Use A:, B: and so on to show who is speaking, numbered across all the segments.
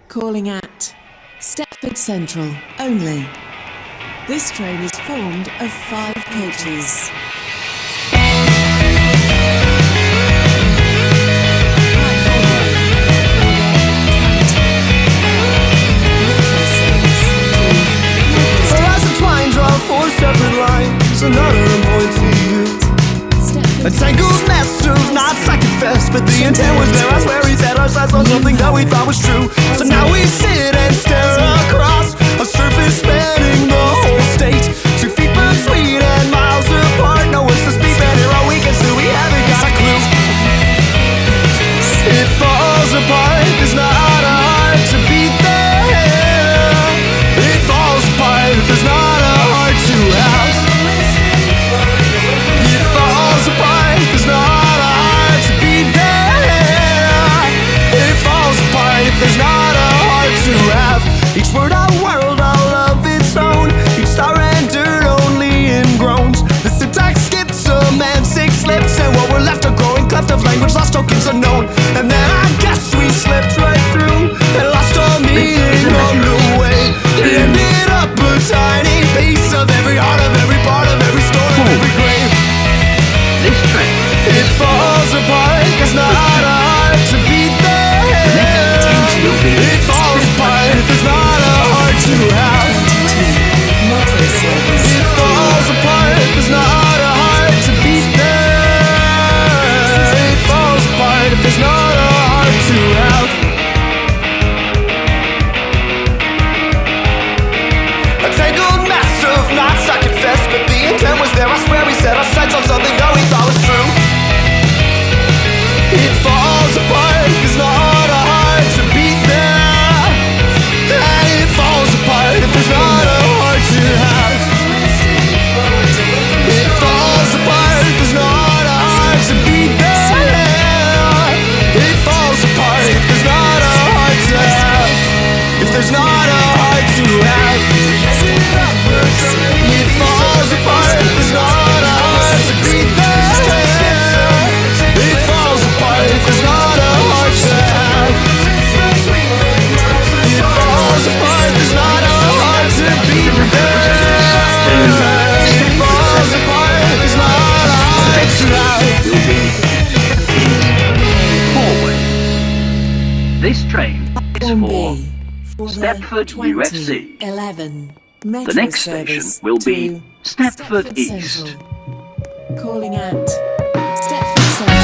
A: Calling at Stepford Central only. This train is formed of 5 coaches.
B: Four separate lines, another point to you. A tangled mess of knots, I confess, but the intent was there. I swear he set our sights on something that we thought was true. So now we sit and stare across a surface spanning the whole state. 2 feet between and miles apart. No one's to speak, and here all weekend still we haven't got a clue. It falls apart, there's not a heart to beat there. It falls apart, there's not a heart to have. It falls apart, there's not a heart to beat there. It falls apart if there's not a heart to have. Each word a world, all of its own. Each star rendered only in groans. The syntax skips, semantic slips, and what we're left are growing cleft of language, lost tokens unknown. And then I guess we slipped right through and lost our meaning on the way. It ended up a tiny piece of every heart, of every part, of every story, of every grave.
C: This train.
B: It falls apart, there's not a heart to beat there. It falls apart if there's not a heart to have. It falls apart, there's not a heart to beat there. It falls apart if there's not a heart to have. A tangled mess of knots, I confess, but the intent was there. I swear we set our sights on something that we thought was true. It falls apart, there's not a heart to beat there. And it falls apart if there's not a heart to have. It falls apart, there's not a heart to beat there. It falls apart if there's not a heart to have. If there's not a heart to have. It falls apart, there's not a heart to beat there. It falls apart if there's not a heart to have. It falls apart, there's not a heart to beat there. It falls apart, there's not a heart to have.
C: Forward. This train is for Stepford,
A: 2011
C: UFC.
A: Metro
C: The next
A: service
C: station will be
A: to
C: Stepford East.
A: Central. Calling at Stepford Central.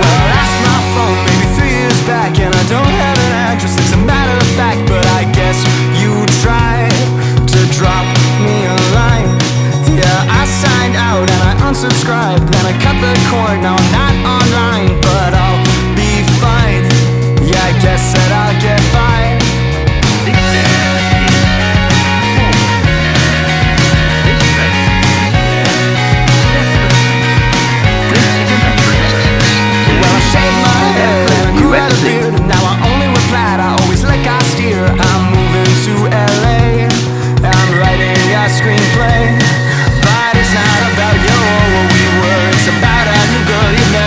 B: Well, I asked my phone maybe 3 years back, and I don't have an address, it's a matter of fact. But I guess you tried to drop me a line. Yeah, I signed out and I unsubscribed, then I cut the cord, now I'm not online. But I'll be fine, yeah, I guess that I'll get by.
C: This station is
B: Well, I shaved my head and I grew out a beard, and now I only wear plaid, I always lick, I steer. I'm moving to LA, I'm writing a screenplay. But it's not about you or what we were, it's about a new girl you've never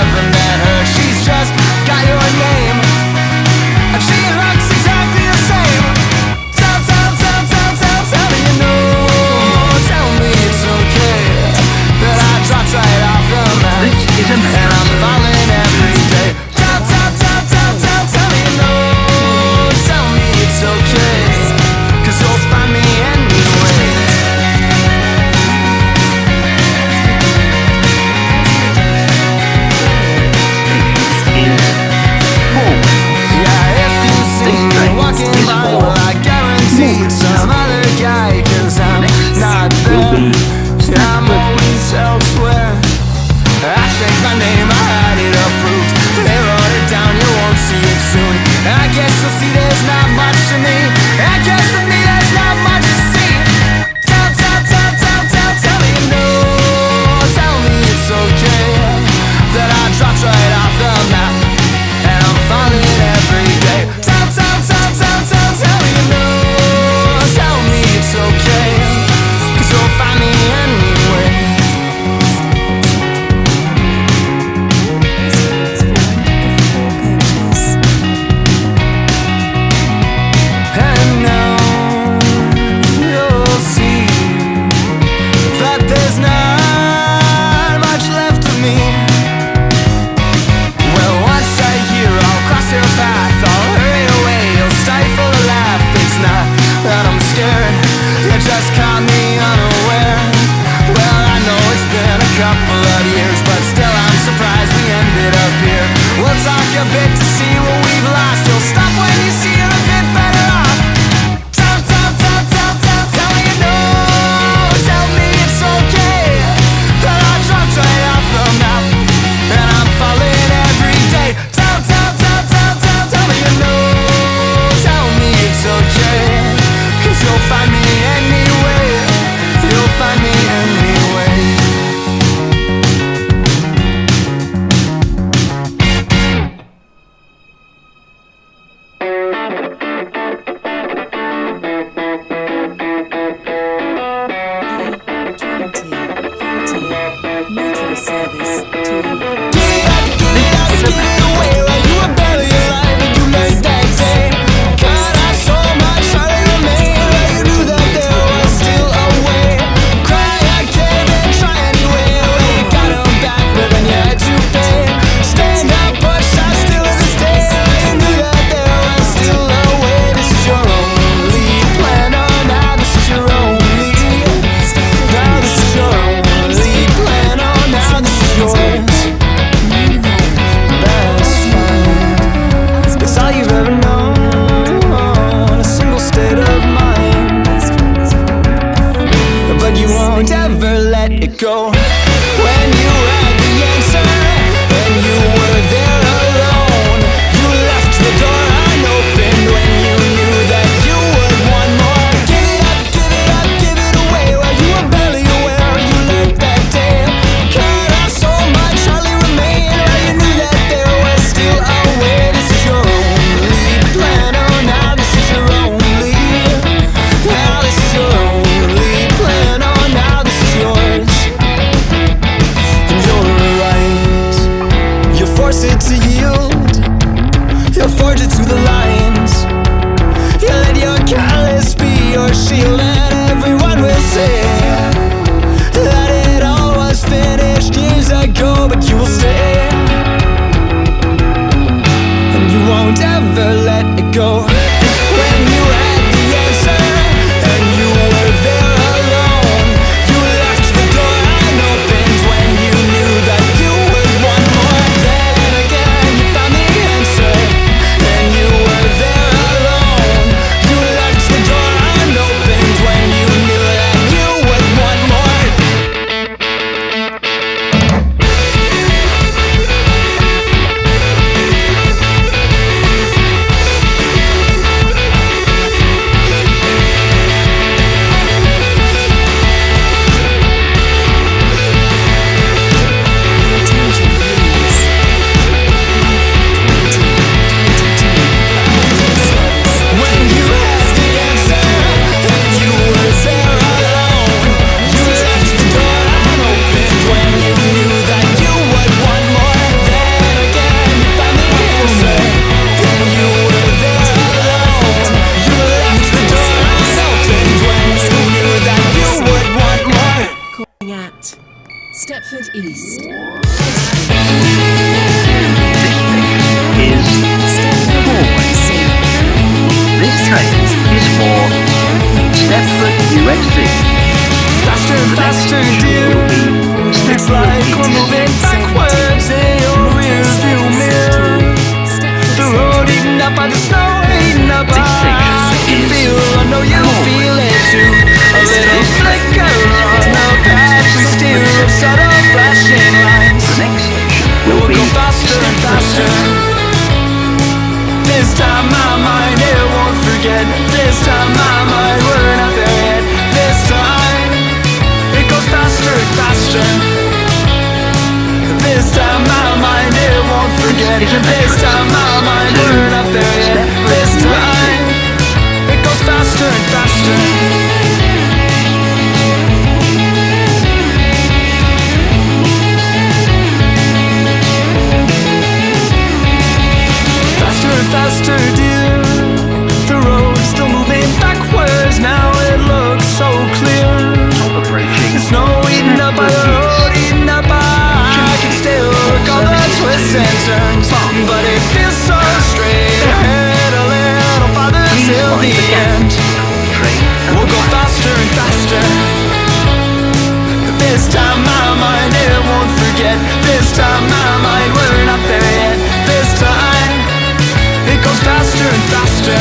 B: go. When you had the answer and you were there alone, you left the door unopened when you knew that you would want more. Give it up, give it up, give it away. While you were barely aware, you learned that day. Cut off so much, hardly remained. While you knew that there was still a way. This is your only plan. Oh, now this is your only. Now this is your only plan. Oh, now this is yours. And you're right. You force it to yield. You forge it to the lines. You let your callous be your shield, and everyone will say that it all was finished years ago, but you will stay, and you won't ever let it go. When you had the answer and you were there alone, you left the door unopened when you knew that you would want more. Then again you found the answer and you were there alone. You left the door unopened when you knew that you would want more.
A: Attention please. 2022.
B: When you had the answer and you were there alone, you left the door unopened when you knew that you would want more. Then again you found the answer and you were there alone. You left the door unopened when you knew that you would want more.
A: Calling at Stepford East.
C: Is
A: Stepford
C: forward.
A: C.
C: This train is for Stepford USC.
B: Faster and faster, dear. It's like we're moving backwards in your rearview mirror. The road eaten up by the snow, eaten up by. I can feel, I know you feel it too. A little flicker on the patch and steel of subtle flashing lights.
C: The next station
B: We'll
C: will be
B: go faster and faster. This time my mind, it won't forget. This time my mind, we're not there yet. This time it goes faster and faster. This time my mind, it won't forget. This time my mind, we're not there yet. This time it goes faster and faster. Faster and faster, dear. The road's still moving backwards. Now it looks so clear.
C: approaching.
B: The snow eaten up by the road, eaten up by. I can still recall the twists and turns, but it feels so straight ahead a little farther till the end.
C: Train
B: We'll go faster and faster. This time my mind, it won't forget. This time my mind, we're not there yet. This time it goes faster and faster.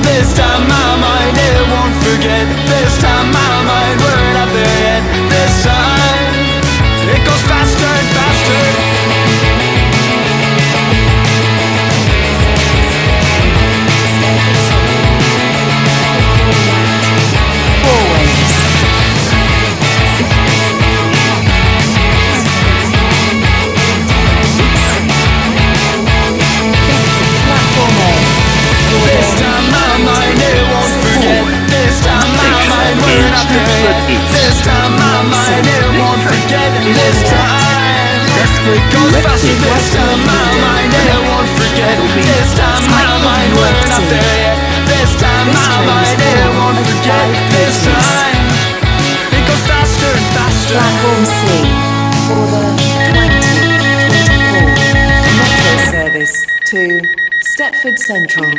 B: This time my mind, it won't forget. This time my mind, we're not there yet. This time it goes faster and faster.
A: Always. Platform A.
B: This time my mind, it won't forget. This time my mind, we're not there yet. This time my mind, it won't forget. This time it goes faster. This time my mind, it won't forget. This time my mind, we're not there yet. This time my mind, it won't forget. This time it goes faster and faster.
A: Platform C for the 2024 Metro service to Stepford Central.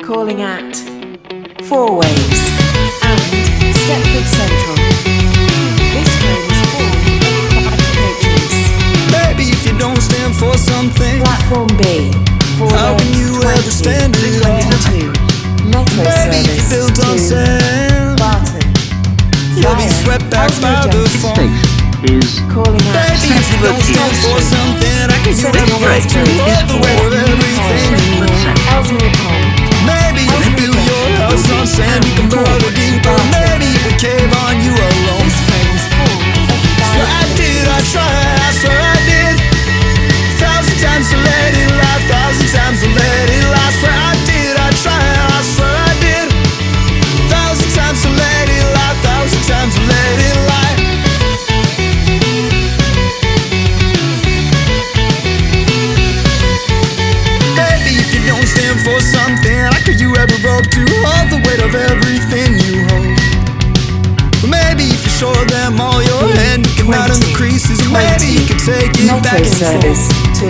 A: Calling at Fourways and Stepford Central. This train is full of 5 coaches.
B: Baby, if you don't stand for something,
A: Platform B for
B: how
A: the
B: can you understand it all?
A: 2022 Metro
B: Baby, if
A: service
B: you built on
A: to
B: sand,
A: Barton.
B: you'll be swept back by the phone.
C: Is
A: Calling out
B: Baby, if you don't stand for something, I can give you right to all the weight of everything you own.
A: Ellesmere Pond.
B: Maybe if you build your house on sand, you can burrow deeper. Maybe you would cave on you alone.
A: This train is formed of
B: So I did, I tried, I swear I did. 1,000 times to let it lie, 1,000 times to let it lie. Swear I did, I tried, I swear I did. 1,000 times to let it lie, 1,000 times to let it lie. Baby, if you don't stand for something, how could you ever hope to hold the weight of everything you hold? Maybe if you show them all your hand, you can out in the creases. Maybe you can take it back
A: Metro
B: and
A: service
B: forth.
A: to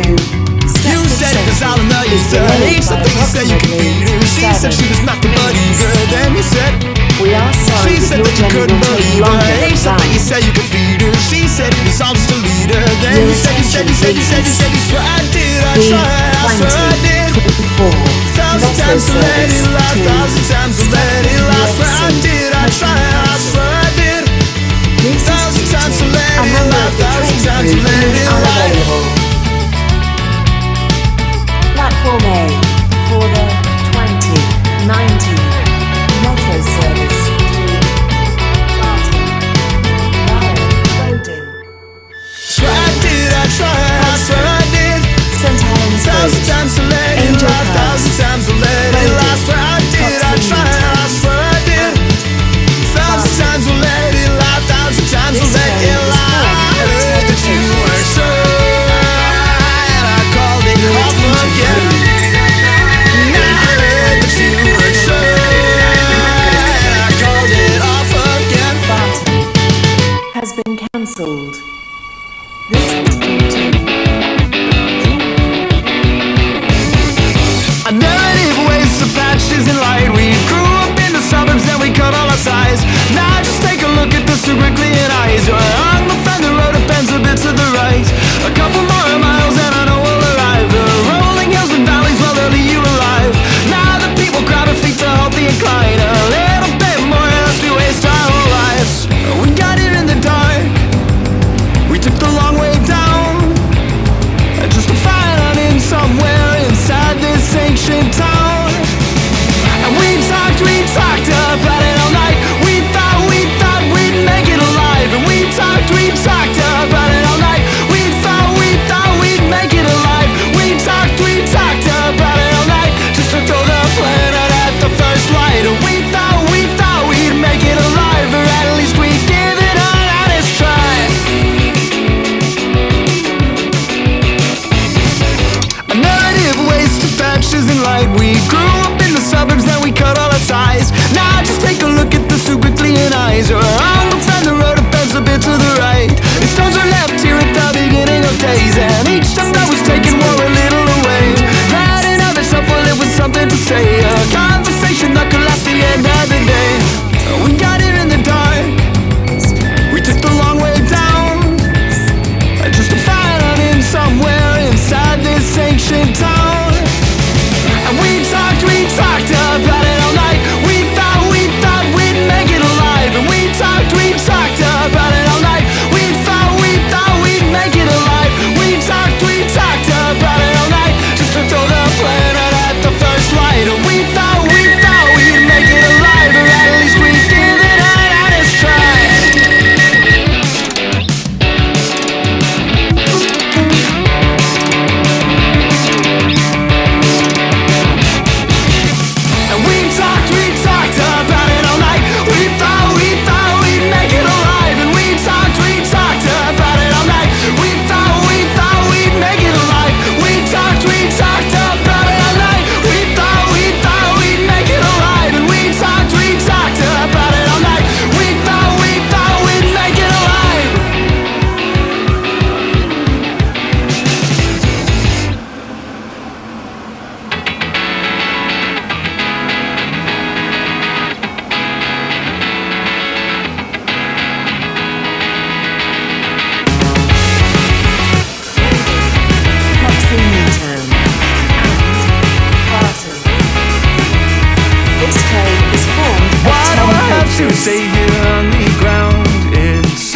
B: You said it was all in the Easter eggs. I think you said you could beat her. She said she was not the buddy girl. Then you said
A: We are sorry
B: she
A: that
B: said
A: your
B: that you
A: journey
B: couldn't
A: will take
B: believe her.
A: longer
B: Hey,
A: than
B: something you
A: planned.
B: said you could feed her. She said it was all just a leader. Then you said, you said, you said, you said, you said, you swear I did, I tried, I swear I did. 1,000 times to let it lie, 1,000 times to let it lie. Swear I did, I tried, I swear I did. 1,000 times to let it lie, 1,000 times to let it lie.
A: Unavailable. Platform A for the 2019 Metro service to Barton via Bowden.
B: Swear I did, I tried, I swear I did.
A: St Helens
B: 1,000
A: Bridge.
B: times to let it
A: Angel
B: lie, 1,000 times to let it lie. Swear I did, I tried, I swear I did. 1,000 times to let it lie, 1,000 times to let it lie. I heard that you were sure, and I called it off again. Now I heard that you were sure, and I called it off again.
A: Barton has been cancelled. This is due to
B: A narrative waste of patches and light. We grew up in the suburbs and we cut all our size. Now just take a look at the super clear eyes. You're on the friend, the road depends a bit to the right. A couple more miles and I know we'll arrive. The rolling hills and valleys will leave you alive. Now the people grab our feet to hold the incline. A little bit more else we waste our whole lives. We got here in the dark. We took the long way down. Just to find out in somewhere inside this ancient town. And we talked about it all night. We thought we'd make it alive. And we talked about it all night. We thought we'd make it alive. We talked about it all night. Just to throw the planet at the first light. And we thought we'd make it alive. Or at least we'd give it an honest try. A narrative waste of patches and light. We grew up in the suburbs and we cut all our ties. Now just take a look at the super clean eyes. You're on the friend, the road depends a bit to the right. The stones are left here at the beginning of days. And each step that was taken wore a little away. That in of itself, well, it was something to say. A conversation that could last the end of the day. We got here in the dark. We took the long way down. Just to find out in somewhere inside this ancient town. And we talked about it all night. We thought we'd make it alive. And we talked about it all night. We thought we'd make it alive. We talked about it all night. Just to throw the planet at the first light. And we thought we'd make it alive. Or at least we'd give it an honest try. And we talked about it all night. We thought we'd make it alive. And we talked about it all night. We thought we'd make it alive. We talked about it all night. We thought we'd make it alive. And we talked about it all night. We thought we'd make it alive.
A: Coxley Newtown and Barton. This train is formed of
B: Why do
A: 10
B: I have to
A: coaches.
B: stay here on the ground? It's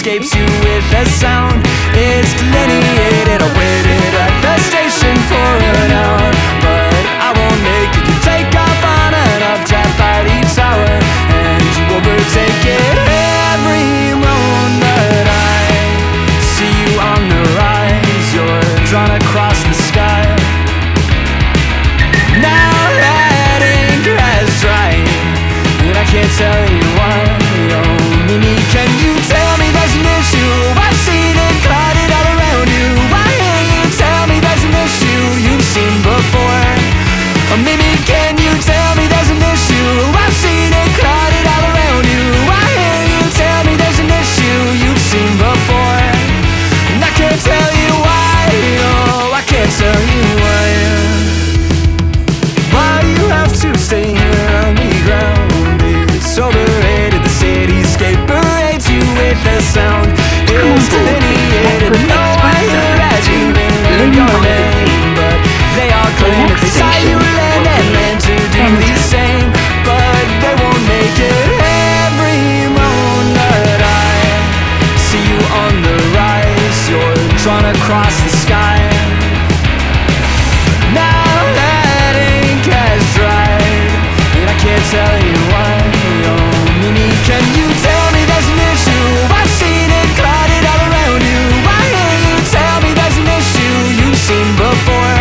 B: escapes you with a sound. It's delineated, I waited at the station for an hour, but I won't make it. You take off on an updraft by the tower, and you overtake it every moment. I see you on the rise, you're drawn across the sky. Now that ink has dried, and I can't tell you why. Oh, Mimi, can you tell me there's an issue? I've seen it clouded all around you. Why can't you tell me there's an issue you've seen before? Oh, Mimi, can you tell me there's an issue? I've seen it clouded all around you. Why can't you tell me there's an issue you've seen before? And I can't tell you why. Oh, I can't tell you why. Why you have to stay here on the ground? It's overrated, the cityscape parades you with a sound. It's delineated, no one here has even learned your name, but they all claim that they saw you land and meant to do the same, but they won't make it every moment. I see you on the rise, you're drawn across the sky. Now that ink has dried, and I can't tell you why. Oh, Mimi, can you tell me there's an issue? I've seen it clouded all around you. Why can't you tell me there's an issue you've seen before?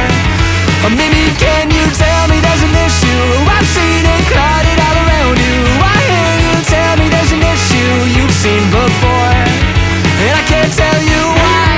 B: Oh, Mimi, can you tell me there's an issue? I've seen it clouded all around you. Why can't you tell me there's an issue you've seen before? And I can't tell you why.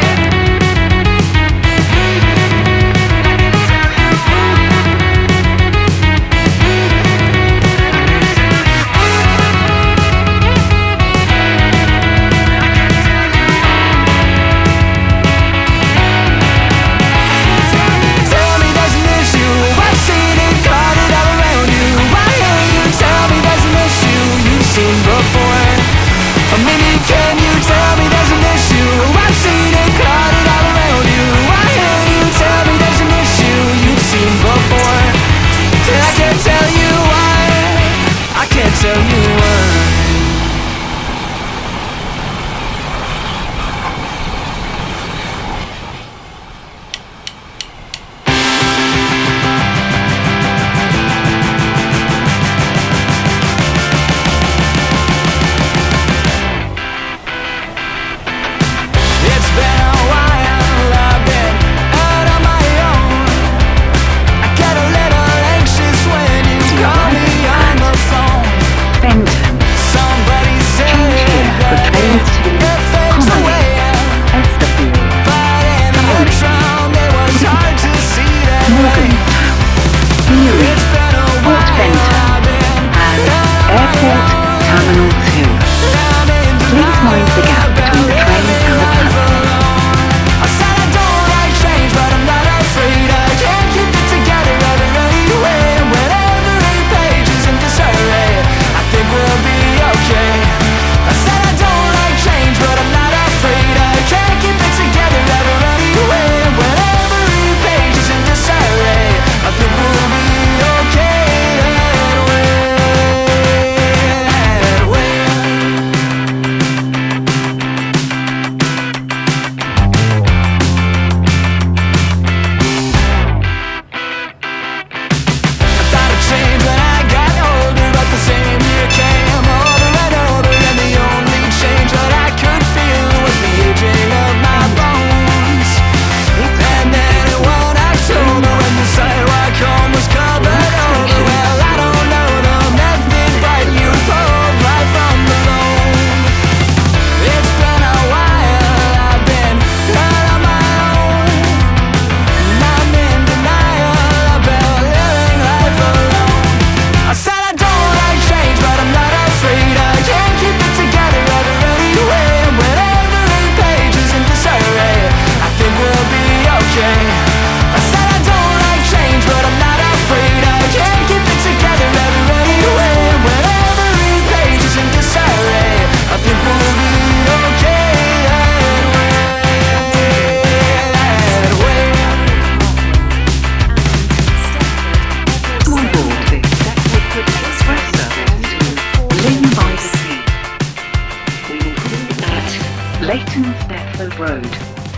C: Leighton Stepford Road,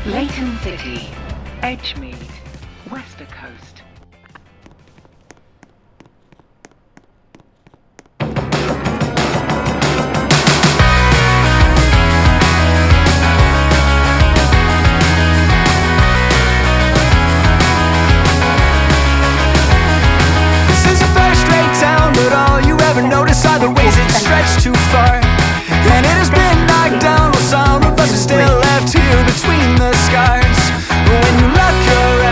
C: Leighton City, Edgemead, Wester Coast.
B: This is a first-rate town, but all you ever notice are the ways it stretched too far. And it has been knocked down, while some of us are still left here between the scars. When you look around